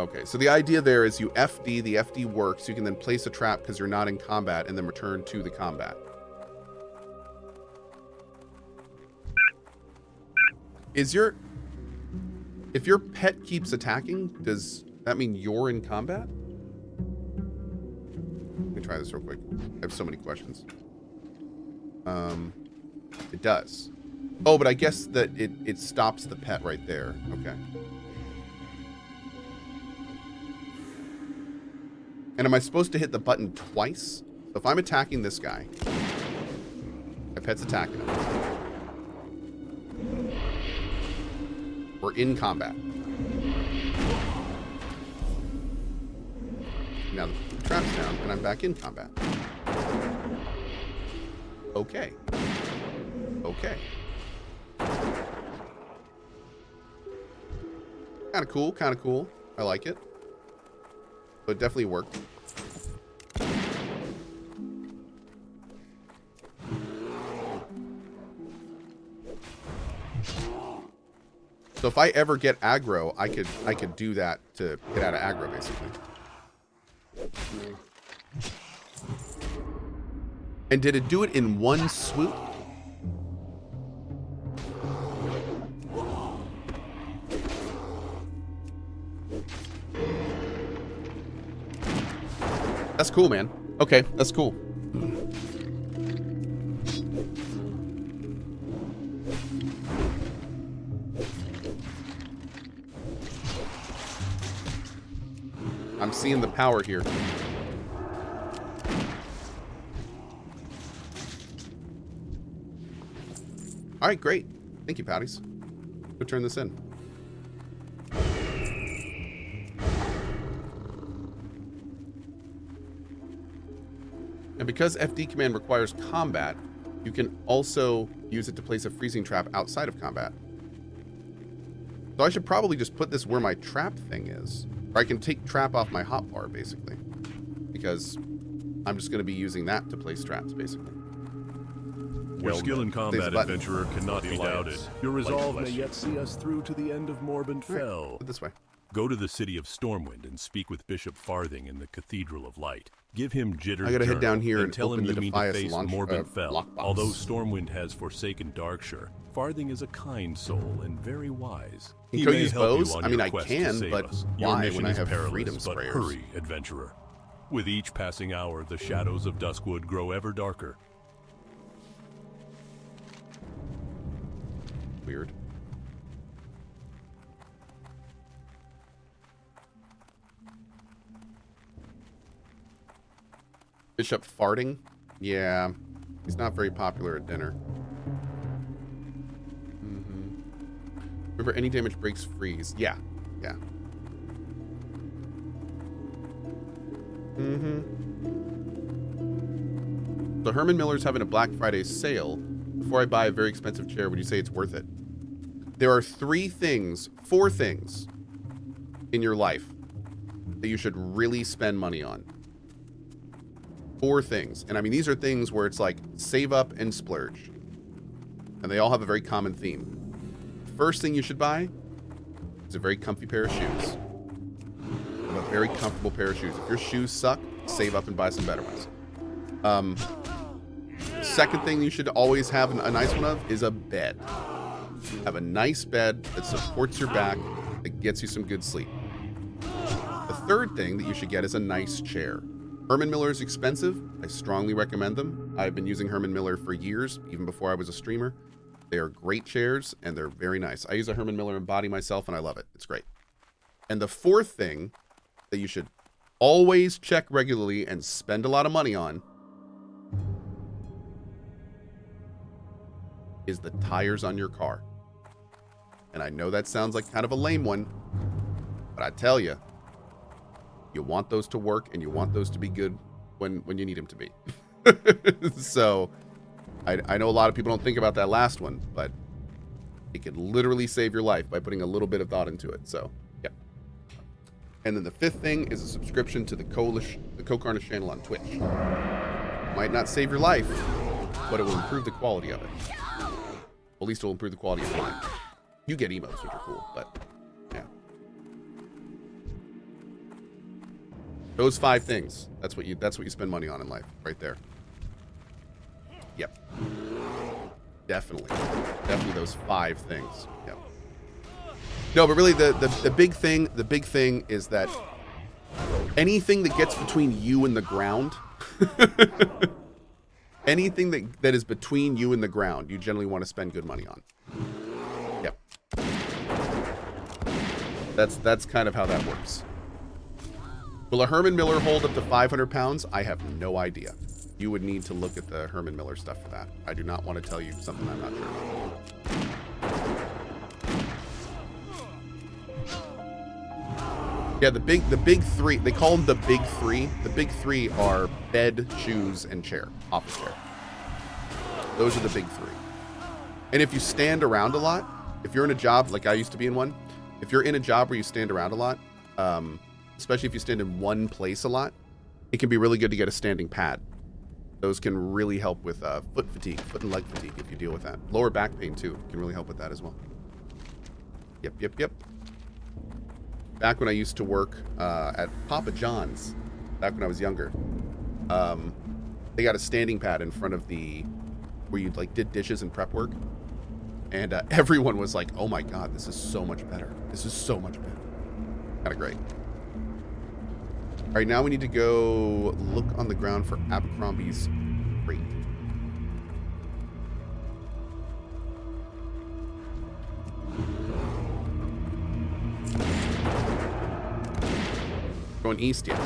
Okay, so the idea there is you FD, the FD works, you can then place a trap because you're not in combat and then return to the combat. If your pet keeps attacking, does that mean you're in combat? Let me try this real quick. I have so many questions. It does. Oh, but I guess that it stops the pet right there. Okay. And am I supposed to hit the button twice? So if I'm attacking this guy, my pet's attacking him. We're in combat. Now the trap's down, and I'm back in combat. Okay. Okay. Kind of cool, kind of cool. I like it. But it definitely worked. So if I ever get aggro, I could do that to get out of aggro, basically. And did it do it in one swoop? That's cool, man. Okay, that's cool. I'm seeing the power here. All right, great. Thank you, Patties. Go turn this in. And because FD command requires combat, you can also use it to place a freezing trap outside of combat. So I should probably just put this where my trap thing is. Or I can take trap off my hotbar, basically. Because I'm just going to be using that to place traps, basically. Your skill in combat, adventurer, cannot be doubted. Your resolve may yet see us through to the end of Morbid Fell. Right, this way. Go to the city of Stormwind and speak with Bishop Farthing in the Cathedral of Light. Give him Jitter's I gotta head down here and tell him you mean to face Morbid Fell. Lockbox. Although Stormwind has forsaken Darkshire, Farthing is a kind soul and very wise. Can Cohh use bows? I mean, I can, but why when I have freedom but sprayers? Hurry, adventurer. With each passing hour, the shadows of Duskwood grow ever darker. Weird. Bishop farting? Yeah. He's not very popular at dinner. Remember, any damage breaks freeze. Yeah. Yeah. So Herman Miller's having a Black Friday sale. Before I buy a very expensive chair, would you say it's worth it? There are four things in your life that you should really spend money on. 4 things. And I mean, these are things where it's like save up and splurge. And they all have a very common theme. First thing you should buy is a very comfy pair of shoes. A very comfortable pair of shoes. If your shoes suck, save up and buy some better ones. Second thing you should always have a nice one of is a bed. Have a nice bed that supports your back, that gets you some good sleep. The third thing that you should get is a nice chair. Herman Miller is expensive. I strongly recommend them. I've been using Herman Miller for years, even before I was a streamer. They are great chairs, and they're very nice. I use a Herman Miller body myself, and I love it. It's great. And the fourth thing that you should always check regularly and spend a lot of money on is the tires on your car. And I know that sounds like kind of a lame one, but I tell you, you want those to work and you want those to be good when you need them to be. So I know a lot of people don't think about that last one, but it could literally save your life by putting a little bit of thought into it. So, yeah. And then the fifth thing is a subscription to the CohhCarnage channel on Twitch. Might not save your life, but it will improve the quality of it. Well, at least it will improve the quality of mine. You get emotes, which are cool, but yeah. Those 5 things. That's what you spend money on in life, right there. Yep. Definitely those 5 things. Yep. No, but really the big thing is that anything that gets between you and the ground, anything that is between you and the ground, you generally want to spend good money on. Yep. That's kind of how that works. Will a Herman Miller hold up to 500 pounds? I have no idea. You would need to look at the Herman Miller stuff for that. I do not want to tell you something I'm not sure about. Yeah, the big 3, they call them the big 3. The big 3 are bed, shoes, and chair, office chair. Those are the big 3. And if you stand around a lot, if you're in a job, like I used to be in one, if you're in a job where you stand around a lot, especially if you stand in one place a lot, it can be really good to get a standing pad. Those can really help with foot fatigue, foot and leg fatigue if you deal with that. Lower back pain, too, can really help with that as well. Yep. Back when I used to work at Papa John's, back when I was younger, they got a standing pad in front of where you like did dishes and prep work. And everyone was like, oh my God, this is so much better. This is so much better. Kind of great. All right, now we need to go look on the ground for Abercrombie's crate. Going east, yeah.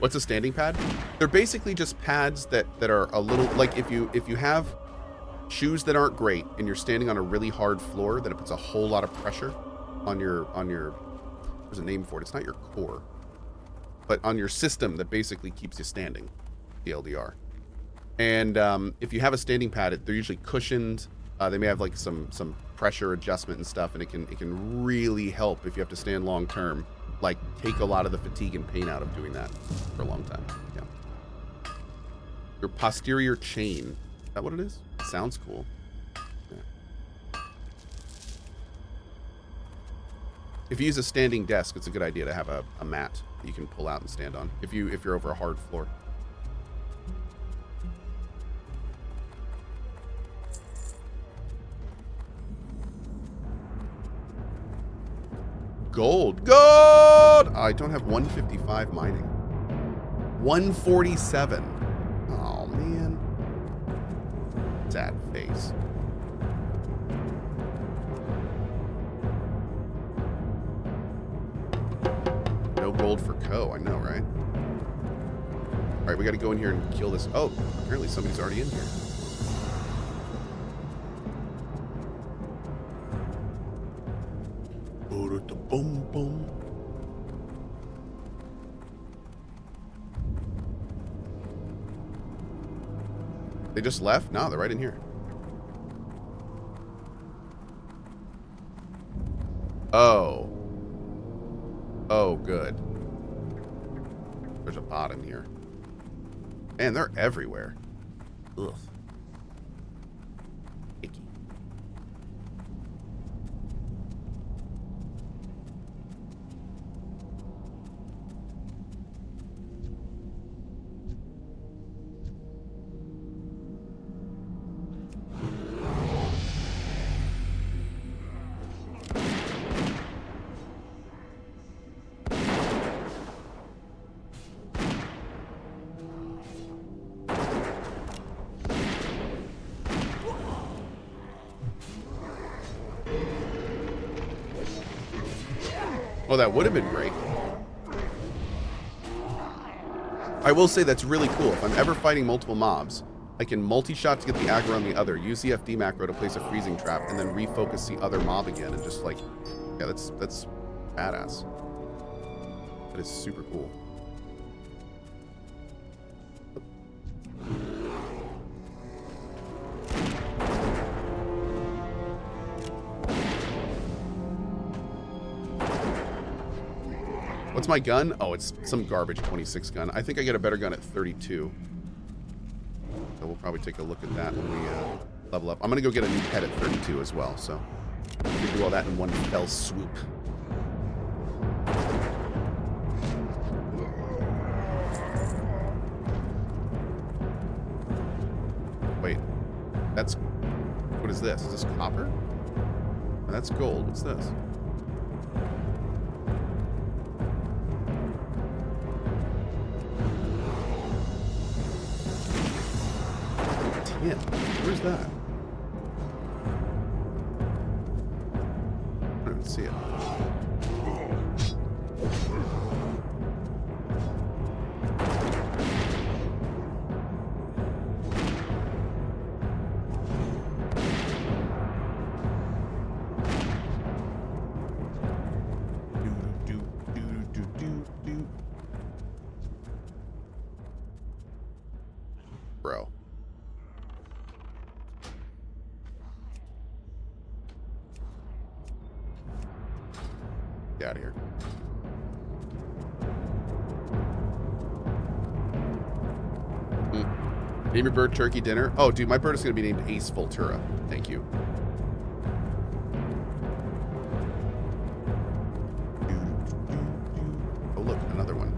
What's a standing pad? They're basically just pads that are a little, like if you have shoes that aren't great and you're standing on a really hard floor, then it puts a whole lot of pressure on your there's a name for it. It's not your core, but on your system that basically keeps you standing, TLDR. And if you have a standing pad, they're usually cushioned. They may have like some pressure adjustment and stuff, and it can really help if you have to stand long term. Like take a lot of the fatigue and pain out of doing that for a long time. Yeah. Your posterior chain. Is that what it is? It sounds cool. Yeah. If you use a standing desk, it's a good idea to have a mat that you can pull out and stand on if you're over a hard floor. Gold. I don't have 155 mining. 147. Oh man. Sad face. No gold for Cohh. I know, right? All right, we got to go in here and kill this. Oh, apparently somebody's already in here. Boom, boom. They just left? No, they're right in here. Oh. Oh, good. There's a bot in here. Man, they're everywhere. Ugh. Icky. Oh, that would have been great. I will say that's really cool. If I'm ever fighting multiple mobs, I can multi-shot to get the aggro on the other, use the FD macro to place a freezing trap, and then refocus the other mob again, and just like, yeah, that's badass. That is super cool. What's my gun? Oh, it's some garbage 26 gun. I think I get a better gun at 32. So we'll probably take a look at that when we level up. I'm going to go get a new pet at 32 as well. So we can do all that in one fell swoop. is this? Is this copper? Oh, that's gold. What's this? Tin. Where's that? I don't even see it. Bro. Get out of here. Name your bird turkey dinner. Oh, dude, my bird is going to be named Ace Voltura. Thank you. Oh, look, another one.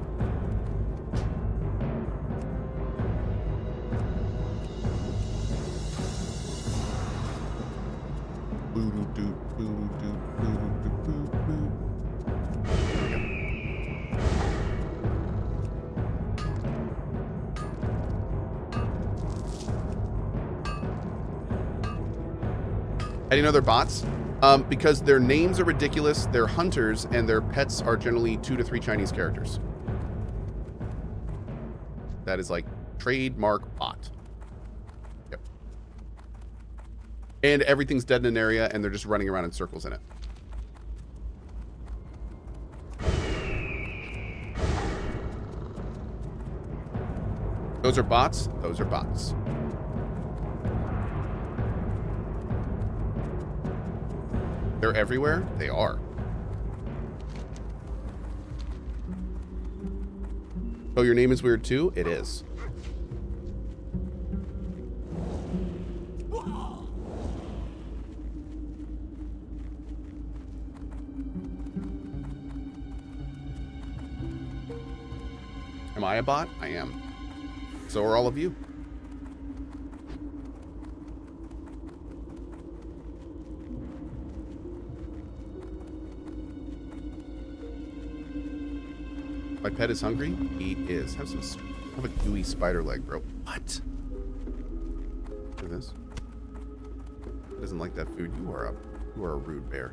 How do you know they're bots? Because their names are ridiculous, they're hunters, and their pets are generally 2 to 3 Chinese characters. That is like trademark bot. Yep. And everything's dead in an area, and they're just running around in circles in it. Those are bots. Those are bots. They're everywhere? They are. Oh, your name is weird too? It is. Am I a bot? I am. So are all of you. My pet is hungry? He is. Have a gooey spider leg, bro. What? Look at this. He doesn't like that food. You are a rude bear.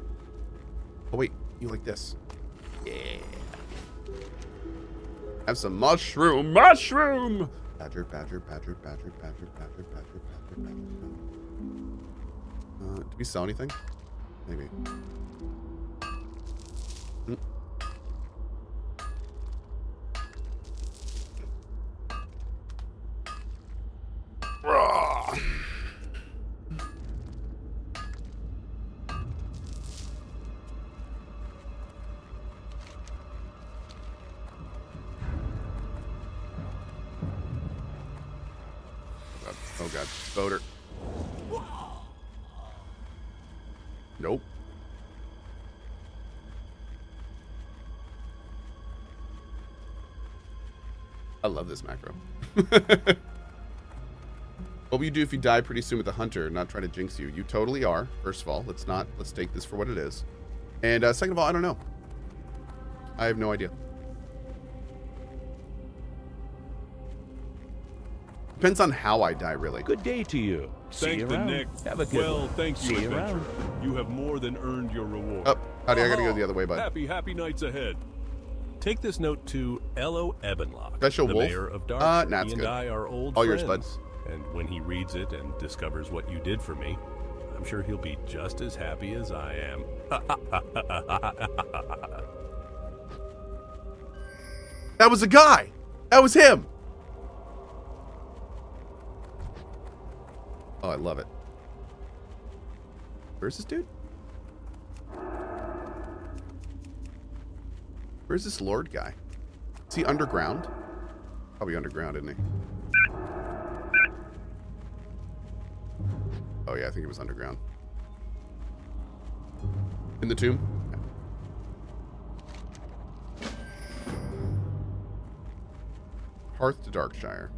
Oh wait, you like this. Yeah. Have some mushroom. Mushroom! Badger, badger, badger, badger, badger, badger, badger, badger, badger. Do we sell anything? Maybe. Oh god, boater. Nope. I love this macro. What will you do if you die pretty soon with a hunter? Not try to jinx you. You totally are. First of all, let's take this for what it is. And second of all, I don't know. I have no idea. Depends on how I die, really. Good day to you. See you around. Have a good Well, thank you, See you adventurer. around. You have more than earned your reward. Oh, howdy, I gotta go the other way, bud. Happy nights ahead. Take this note to Ello Ebenlock, Special the wolf? mayor of Dark. Nah, He it's and good. I are old All friends. yours, bud. And when he reads it and discovers what you did for me, I'm sure he'll be just as happy as I am. That was a guy. That was him. Oh, I love it. Where's this dude? Where's this Lord guy? Is he underground? Probably underground, isn't he? Oh yeah, I think it was underground. In the tomb? Yeah. Hearth to Darkshire.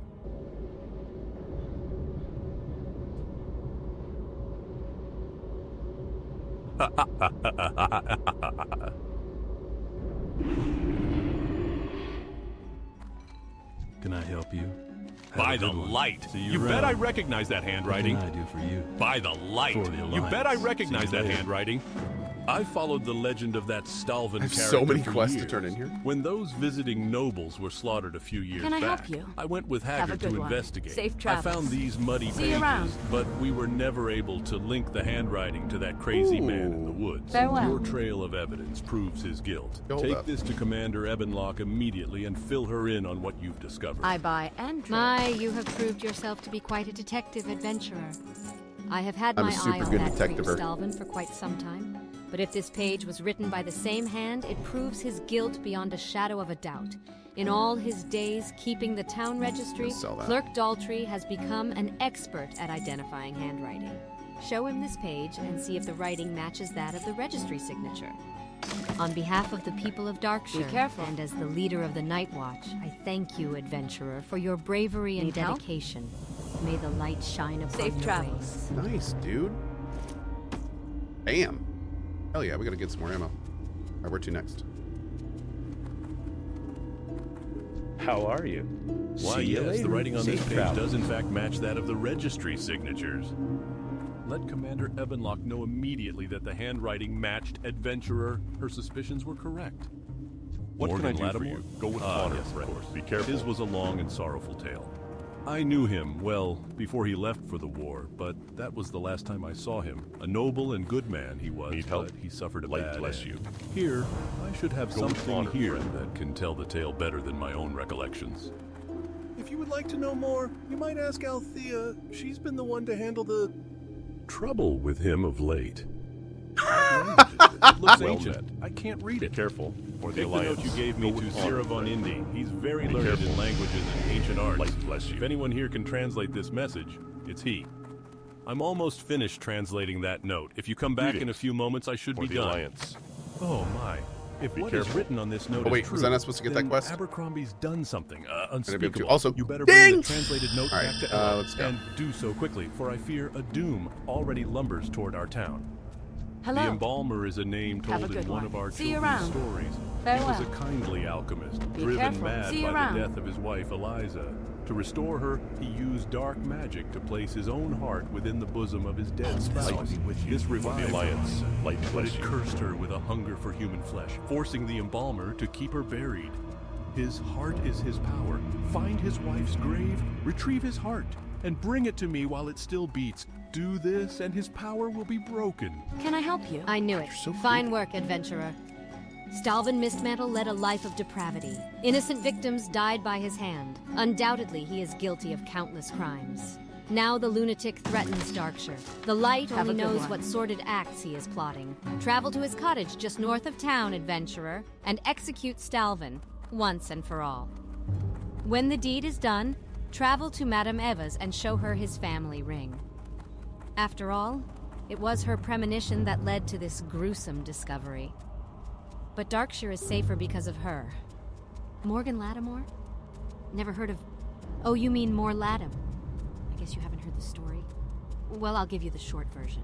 Can I help you? By the light. You bet I recognize that handwriting. What can I do for you? By the light. You bet I recognize that handwriting. I followed the legend of that Stalvin character so many for quests years. to turn in here. When those visiting nobles were slaughtered a few years Can I back, help you? I went with Haggard to investigate. Safe I travels. found these muddy See you pages, around. but we were never able to link the handwriting to that crazy man in the woods. Farewell. Your trail of evidence proves his guilt. Hold Take up. this to Commander Ebenlock immediately and fill her in on what you've discovered. I buy and trade. My, you have proved yourself to be quite a detective adventurer. I have had I'm a my super eye on good that creep detectiver. Stalvin for quite some time. But if this page was written by the same hand, it proves his guilt beyond a shadow of a doubt. In all his days keeping the town registry, Let's sell that. Clerk Daltrey has become an expert at identifying handwriting. Show him this page and see if the writing matches that of the registry signature. On behalf of the people of Darkshire, Be careful. and as the leader of the Night Watch, I thank you, adventurer, for your bravery and Need help? dedication. May the light shine upon Safe your travels. ways. Nice, dude. Bam. Hell yeah, we gotta get some more ammo. Alright, where to next? How are you? Why, See you yes, later. the writing on this Safe page travels. does in fact match that of the registry signatures. Let Commander Ebenlock know immediately that the handwriting matched adventurer. Her suspicions were correct. What Morgan can I do for Lattimore? you? Go with Ah, honor, yes, of friend. course. Be careful. His was a long and sorrowful tale. I knew him, well, before he left for the war, but that was the last time I saw him. A noble and good man he was, Need help? but he suffered a Light bad bless end. you. Here, I should have Go with something honor, here friend. that can tell the tale better than my own recollections. If you would like to know more, you might ask Althea. She's been the one to handle the trouble with him of late. It looks Well ancient. met. I can't read Be it. careful, or the Take the Alliance. note you gave me Go to with honor, Sira von friend. Indy. He's very Be learned careful. in languages and ancient arts. Light bless you. If anyone here can translate this message, it's he. I'm almost finished translating that note. If you come back in a Greetings. few moments, I should For be the done. Alliance. Oh my. If Be what is careful. written on this note Oh, wait, is true, was I not supposed to get that then quest? Abercrombie's done something able to- unspeakable. also, you better ding! bring the translated note All right, back to Ella, let's go. and do so quickly, for I fear a doom already lumbers toward our town. Hello. The Embalmer is a name Have a told in good one one. of our See you children's around. stories. Farewell. He was a kindly alchemist, Be driven careful. mad See you by around. the death of his wife Eliza. To restore her, he used dark magic to place his own heart within the bosom of his dead spouse. This For revived the Alliance. Eliza, Light but bless it you. cursed her with a hunger for human flesh, forcing the Embalmer to keep her buried. His heart is his power. Find his wife's grave, retrieve his heart, and bring it to me while it still beats. Do this, and his power will be broken. Can I help you? I knew it. Fine work, adventurer. Stalvin Mistmantle led a life of depravity. Innocent victims died by his hand. Undoubtedly, he is guilty of countless crimes. Now the lunatic threatens Darkshire. The light Have only a good knows one. what sordid acts he is plotting. Travel to his cottage just north of town, adventurer, and execute Stalvin, once and for all. When the deed is done, travel to Madame Eva's and show her his family ring. After all, it was her premonition that led to this gruesome discovery. But Darkshire is safer because of her. Morgan Lattimore? Never heard of... Oh, you mean More Latim. I guess you haven't heard the story. Well, I'll give you the short version.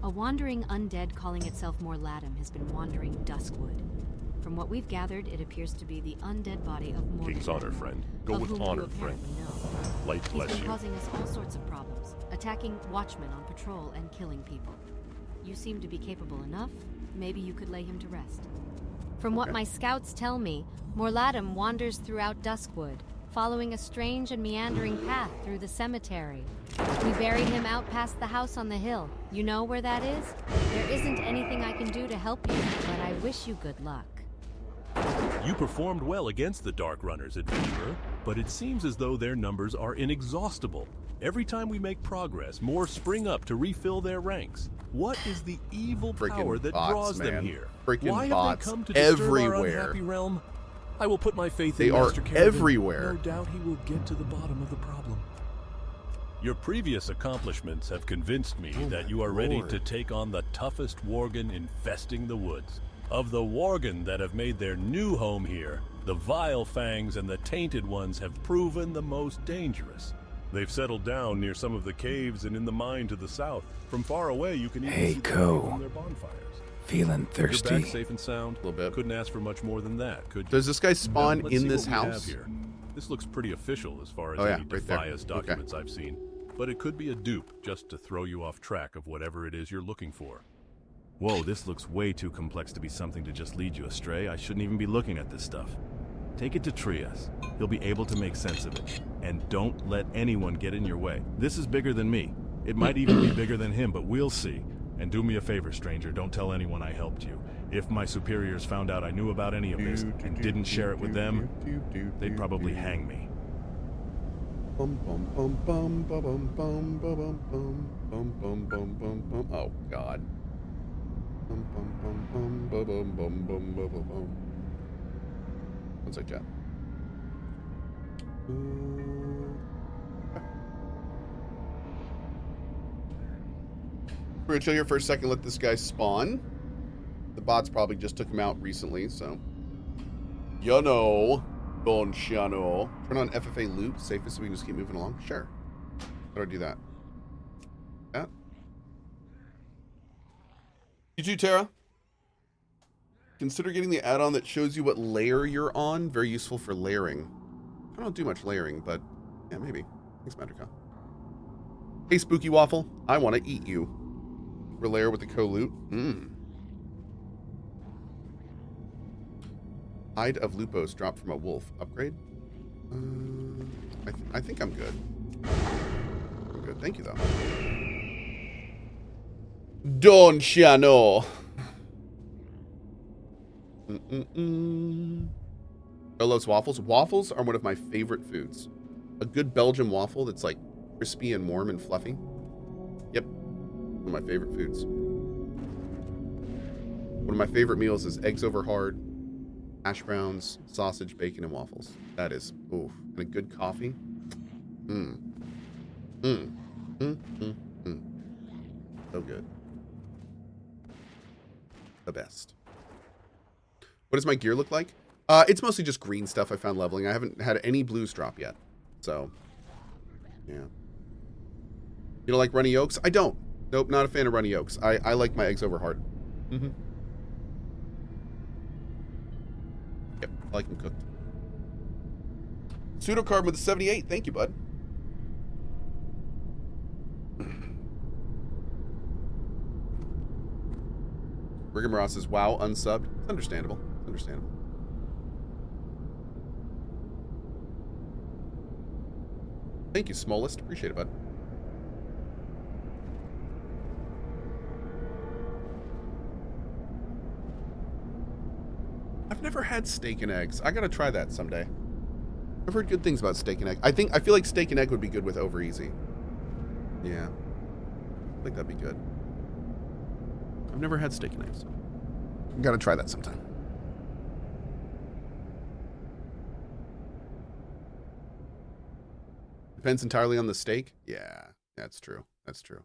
A wandering undead calling itself More Latim has been wandering Duskwood. From what we've gathered, it appears to be the undead body of Morgan King's honor, Lattimore, friend. Go of with whom honor, you apparently friend. know. Light He's bless been you. causing us all sorts of problems, attacking watchmen on patrol and killing people. You seem to be capable enough. Maybe you could lay him to rest. From what my scouts tell me, Morlatum wanders throughout Duskwood, following a strange and meandering path through the cemetery. We buried him out past the house on the hill. You know where that is? There isn't anything I can do to help you, but I wish you good luck. You performed well against the Dark Runners, adventurer, but it seems as though their numbers are inexhaustible. Every time we make progress, more spring up to refill their ranks. What is the evil Freaking power that bots, draws them man. here? Freaking Why bots have they come to disturb everywhere. our unhappy realm? I will put my faith They in are Master Kerrigan. everywhere. No doubt he will get to the bottom of the problem. Your previous accomplishments have convinced me that you are ready to take on the toughest worgen infesting the woods. Of the worgen that have made their new home here, the Vile Fangs and the Tainted Ones have proven the most dangerous. They've settled down near some of the caves and in the mine to the south. From far away, you can even Hey, see Cohh. them from their bonfires. Feeling You're thirsty? back safe and sound. A little bit. Couldn't ask for much more than that, could you? Does this guy spawn Now, let's in see this what we have house? here. This looks pretty official as far as Oh, yeah, any right there. Defias documents I've seen. But it could be a dupe just to throw you off track of whatever it is you're looking for. Whoa, this looks way too complex to be something to just lead you astray. I shouldn't even be looking at this stuff. Take it to Trias. He'll be able to make sense of it. And don't let anyone get in your way. This is bigger than me. It might even be bigger than him, but we'll see. And do me a favor, stranger, don't tell anyone I helped you. If my superiors found out I knew about any of this and didn't share it with them, they'd probably hang me. Bum, bum, bum, bum, bum, bum, bum, bum, bum, bum, bum, bum, bum. Oh, God. Bum, bum, bum, bum, bum, bum, bum, bum, bum, bum. One sec, chat. We're gonna chill here for a second, let this guy spawn. The bots probably just took him out recently, so. You know. Don Shiano. Turn on FFA loop, safest so we can just keep moving along. Sure. How do I do that? Yeah. You too, Tara. Consider getting the add-on that shows you what layer you're on. Very useful for layering. I don't do much layering, but yeah, maybe. Thanks, Magica. Hey, Spooky Waffle. I want to eat you. Relayer with the Cohh loot. Hide of Lupos dropped from a wolf. Upgrade? I think I'm good. I'm good. Thank you, though. Don Shiano. Lolos waffles. Waffles are one of my favorite foods. A good Belgian waffle that's like crispy and warm and fluffy. Yep. One of my favorite foods. One of my favorite meals is eggs over hard, hash browns, sausage, bacon, and waffles. That is, oof. And a good coffee. So good. The best. What does my gear look like? It's mostly just green stuff I found leveling. I haven't had any blues drop yet. So, yeah. You don't like runny yolks? I don't. Nope, not a fan of runny yolks. I like my eggs over hard. Yep, I like them cooked. Pseudocarbon with a 78. Thank you, bud. Rigamaross says, wow, unsubbed. It's understandable. It's understandable. Thank you, Smallest. Appreciate it, bud. I've never had steak and eggs. I gotta try that someday. I've heard good things about steak and egg. I feel like steak and egg would be good with Over Easy. Yeah. I think that'd be good. I've never had steak and eggs. Gotta try that sometime. Depends entirely on the steak. Yeah, that's true. That's true.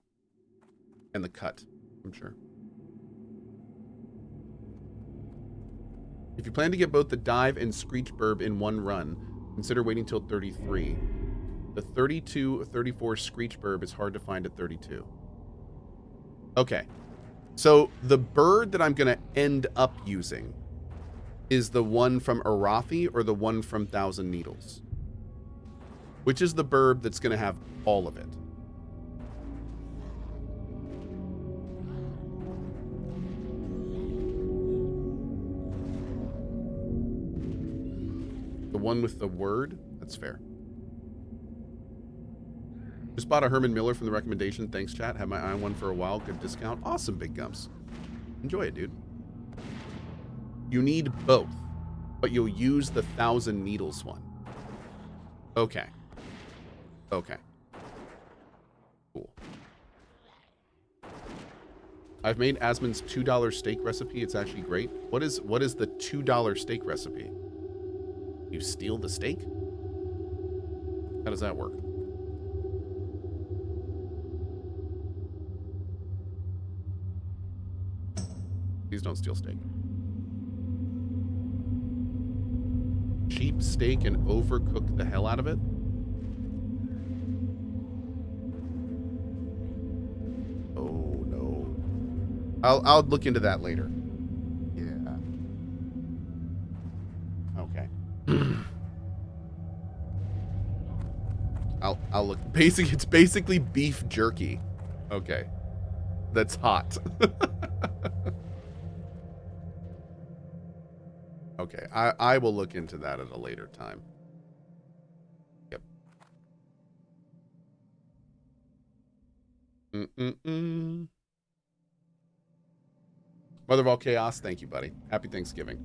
And the cut, I'm sure. If you plan to get both the dive and screech burb in one run, consider waiting till 33. The 32-34 screech burb is hard to find at 32. Okay. So the bird that I'm going to end up using is the one from Arathi or the one from Thousand Needles? Which is the burb that's going to have all of it? The one with the word? That's fair. Just bought a Herman Miller from the recommendation. Thanks, chat. Had my eye on one for a while. Good discount. Awesome, Big Gumps. Enjoy it, dude. You need both, but you'll use the Thousand Needles one. Okay. Okay. Cool. I've made Asmon's $2 steak recipe. It's actually great. What is the $2 steak recipe? You steal the steak? How does that work? Please don't steal steak. Cheap steak and overcook the hell out of it? I'll look into that later. Yeah. Okay. I'll look. It's basically beef jerky. Okay. That's hot. Okay, I will look into that at a later time. Yep. Mother of all chaos, thank you, buddy. Happy Thanksgiving.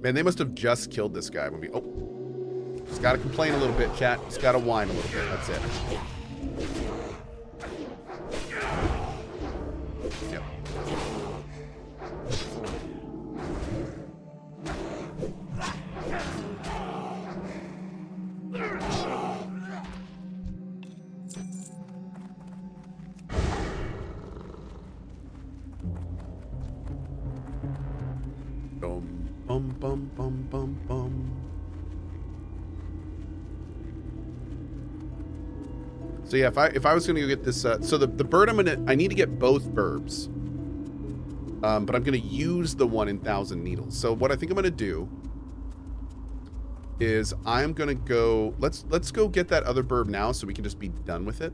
Man, they must have just killed this guy when we... Oh. Just gotta complain a little bit, chat. Just gotta whine a little bit. That's it. Yep. Bum, bum, bum, bum, bum. So yeah, if I was gonna go get this, so the bird I need to get both burbs, but I'm gonna use the one in Thousand Needles. So what I think I'm gonna do is I'm gonna go. Let's go get that other burb now, so we can just be done with it.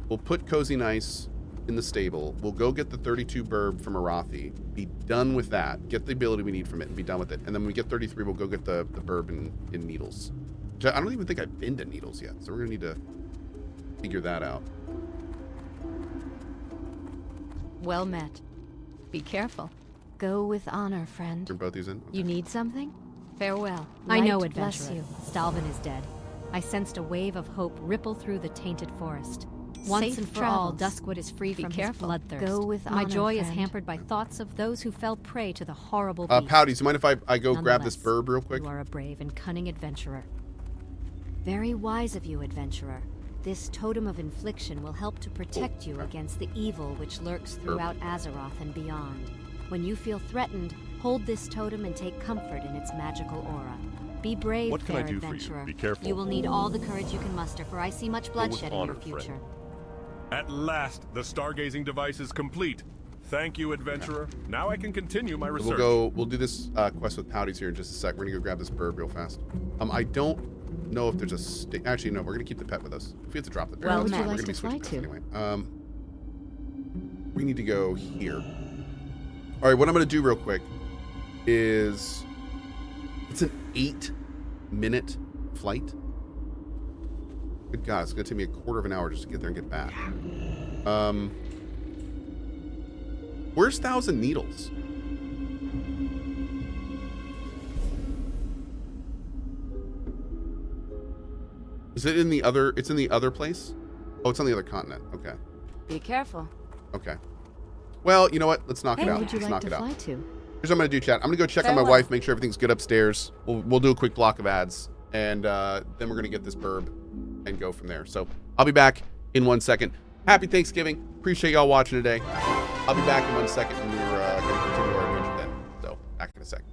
We'll put Cozy Nice in the stable. We'll go get the 32 burb from Arathi. Be done with that. Get the ability we need from it and be done with it. And then when we get 33, we'll go get the burb in Needles. I don't even think I've been to Needles yet, so we're gonna need to figure that out. Well met. Be careful. Go with honor, friend. Turn both these in? Okay. You need something? Farewell. I know, Light bless adventurer. you. Stalvin is dead. I sensed a wave of hope ripple through the tainted forest. Once Safe and for all, travels. Duskwood is free Be from careful. his bloodthirst. Go with My honor, joy is friend. hampered by thoughts of those who fell prey to the horrible beast. Pouty, do you mind if I go grab this Nonetheless, burb real quick? You are a brave and cunning adventurer. Very wise of you, adventurer. This totem of infliction will help to protect you against the evil which lurks throughout Azeroth and beyond. When you feel threatened, hold this totem and take comfort in its magical aura. Be brave, What can I fair do for you? adventurer. Be careful. You will need all the courage you can muster, for I see much bloodshed in honor, your future. friend. At last, the stargazing device is complete. Thank you, adventurer. Now I can continue my research. We'll do this quest with Pouties here in just a sec. We're gonna go grab this burb real fast. I don't know if there's a actually no, we're gonna keep the pet with us. If we have to drop the bear, Well, that's would fine. you We're like gonna be to fly switching pets to? anyway. We need to go here. All right, what I'm gonna do real quick is it's an 8-minute flight. Good God, it's gonna take me a quarter of an hour just to get there and get back. Where's Thousand Needles? Is it in the other? It's in the other place? Oh, it's on the other continent. Okay. Be careful. Okay. Well, you know what? Let's knock it Where out. would you Let's like knock to it out. fly to? Here's what I'm gonna do, chat. I'm gonna go check on my Farewell. wife, make sure everything's good upstairs. We'll do a quick block of ads, and then we're gonna get this burb and go from there. So I'll be back in 1 second. Happy Thanksgiving. Appreciate y'all watching today. I'll be back in 1 second, and we're gonna continue our adventure then. So back in a second.